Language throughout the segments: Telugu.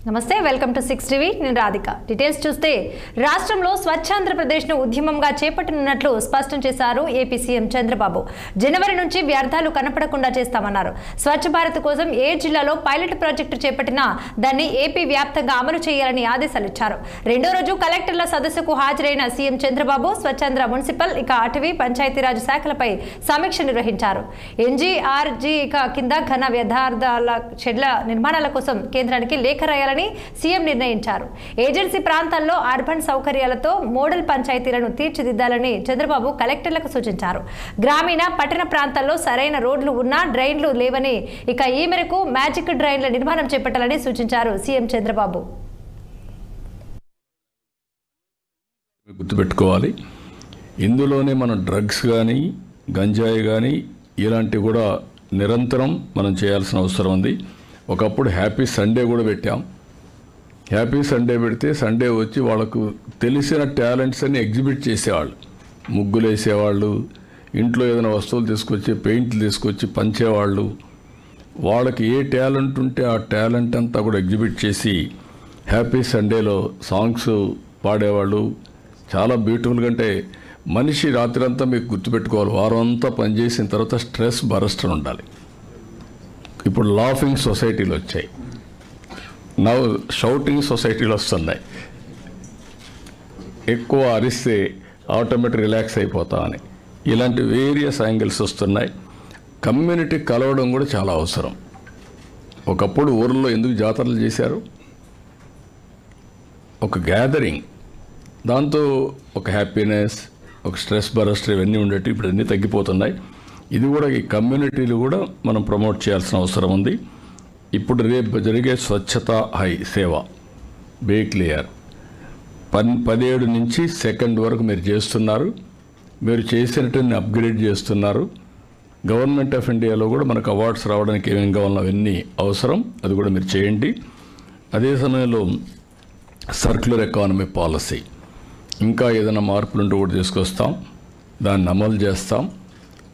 నమస్తే వెల్కమ్ టు 6 టీవీ నేను రాధిక డీటెయిల్స్ చూస్తే రాష్ట్రంలో స్వచ్ఛాంధ్రప్రదేశ్ ను ఉద్యమంగా చేపట్టనున్నట్లు స్పష్టం చేశారు ఏపీ సీఎం చంద్రబాబు. జనవరి నుంచి వ్యర్థాలు కనపడకుండా చేస్తామన్నారు. స్వచ్ఛ భారత్ కోసం ఏ జిల్లాలో పైలట్ ప్రాజెక్టు చేపట్టినా దాన్ని ఏపీ వ్యాప్తంగా అమలు చేయాలని ఆదేశాలు ఇచ్చారు. రెండో రోజు కలెక్టర్ల సదస్సుకు హాజరైన సీఎం చంద్రబాబు స్వచ్ఛాంధ్ర మున్సిపల్ అటవీ పంచాయతీరాజ్ శాఖలపై సమీక్ష నిర్వహించారు. ఎన్జీఆర్జీ కింద ఘన వ్యర్థాల షెడ్ల నిర్మాణాల కోసం కేంద్రానికి లేఖ రాయాలని సీఎం నిర్ణయించారు. ఏజెన్సీ ప్రాంతాల్లో అర్బన్ సౌకర్యాలతో మోడల్ పంచాయతీలను తీర్చిదిద్దాలని చంద్రబాబు కలెక్టర్లకు సూచించారు. గ్రామీణ పట్టణ ప్రాంతాల్లో సరైన రోడ్లు ఉన్నా డ్రైన్లు లేవని ఈ మేరకు మ్యాజిక్ డ్రైన్ల నిర్మాణం చేపట్టాలని సూచించారు సీఎం చంద్రబాబు. గుర్తుపెట్టుకోవాలి, ఇందులోనే మనం డ్రగ్స్ కానీ గంజాయి కానీ ఇలాంటివి కూడా నిరంతరం మనం చేయాల్సిన అవసరం ఉంది. ఒకప్పుడు హ్యాపీ సండే కూడా పెట్టాం. హ్యాపీ సండే పెడితే సండే వచ్చి వాళ్ళకు తెలిసిన టాలెంట్స్ అన్ని ఎగ్జిబిట్ చేసేవాళ్ళు. ముగ్గులు వేసేవాళ్ళు, ఇంట్లో ఏదైనా వస్తువులు తీసుకొచ్చి పెయింట్లు తీసుకొచ్చి పంచేవాళ్ళు. వాళ్ళకి ఏ టాలెంట్ ఉంటే ఆ టాలెంట్ అంతా కూడా ఎగ్జిబిట్ చేసి హ్యాపీ సండేలో సాంగ్స్ పాడేవాళ్ళు. చాలా బ్యూటిఫుల్గా, అంటే మనిషి రాత్రి అంతా మీకు గుర్తుపెట్టుకోవాలి, వారం అంతా పనిచేసిన తర్వాత స్ట్రెస్ బరస్ట్ ఉండాలి. ఇప్పుడు లాఫింగ్ సొసైటీలు వచ్చాయి, నవ్వు షౌటింగ్ సొసైటీలు వస్తున్నాయి. ఎక్కువ అరిస్తే ఆటోమేటిక్ రిలాక్స్ అయిపోతామని ఇలాంటి వేరియస్ యాంగిల్స్ వస్తున్నాయి. కమ్యూనిటీ కలవడం కూడా చాలా అవసరం. ఒకప్పుడు ఊర్లో ఎందుకు జాతరలు చేశారు? ఒక గ్యాదరింగ్, దాంతో ఒక హ్యాపీనెస్, ఒక స్ట్రెస్ బరస్ట్ ఇవన్నీ ఉండేవి. ఇప్పుడు అన్నీ తగ్గిపోతున్నాయి. ఇది కూడా ఈ కమ్యూనిటీలు కూడా మనం ప్రమోట్ చేయాల్సిన అవసరం ఉంది. ఇప్పుడు రేపు జరిగే స్వచ్ఛత హై సేవ బే క్లియర్ 17 నుంచి 2 వరకు మీరు చేస్తున్నారు. మీరు చేసినట్టుని అప్గ్రేడ్ చేస్తున్నారు. గవర్నమెంట్ ఆఫ్ ఇండియాలో కూడా మనకు అవార్డ్స్ రావడానికి ఏమేమి కావాలో అవన్నీ అవసరం, అది కూడా మీరు చేయండి. అదే సమయంలో సర్క్యులర్ ఎకానమీ పాలసీ ఇంకా ఏదైనా మార్పులు ఉంటే కూడా తీసుకొస్తాం, దాన్ని అమలు చేస్తాం.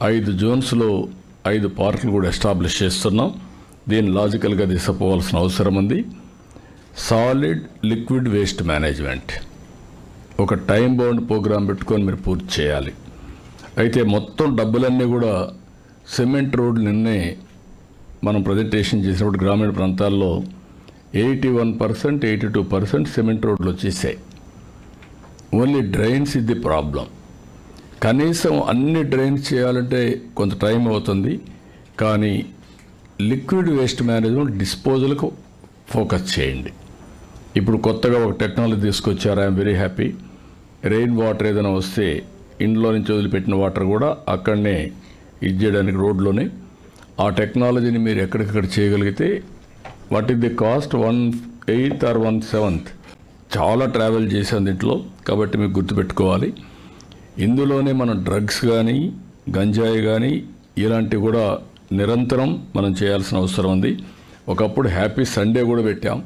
5 జోన్స్లో 5 పార్కులు కూడా ఎస్టాబ్లిష్ చేస్తున్నాం. దీన్ని లాజికల్గా తీసుకుపోవాల్సిన అవసరం ఉంది. సాలిడ్ లిక్విడ్ వేస్ట్ మేనేజ్మెంట్ ఒక టైం బౌండ్ ప్రోగ్రాం పెట్టుకొని మీరు పూర్తి చేయాలి. అయితే మొత్తం డబ్బులన్నీ కూడా సిమెంట్ రోడ్లు నిన్నే మనం ప్రజెంటేషన్ చేసినప్పుడు గ్రామీణ ప్రాంతాల్లో 81%, 82% సిమెంట్ రోడ్లు వచ్చేసాయి. ఓన్లీ డ్రైన్స్ ఇది ప్రాబ్లం. కనీసం అన్ని డ్రైన్స్ చేయాలంటే కొంత టైం అవుతుంది. కానీ లిక్విడ్ వేస్ట్ మేనేజ్మెంట్ డిస్పోజల్కు ఫోకస్ చేయండి. ఇప్పుడు కొత్తగా ఒక టెక్నాలజీ తీసుకొచ్చారు. I'm very happy. Rain water ఏదైనా వస్తే ఇంట్లో నుంచి వదిలిపెట్టిన వాటర్ కూడా అక్కడనే ఇది చేయడానికి రోడ్లోనే. ఆ టెక్నాలజీని మీరు ఎక్కడికక్కడ చేయగలిగితే what is the cost 1/8 or 1/7 చాలా ట్రావెల్ చేసాం దీంట్లో. కాబట్టి మీకు గుర్తుపెట్టుకోవాలి, ఇందులోనే మనం డ్రగ్స్ కానీ గంజాయి కానీ ఇలాంటివి కూడా నిరంతరం మనం చేయాల్సిన అవసరం ఉంది. ఒకప్పుడు హ్యాపీ సండే కూడా పెట్టాం.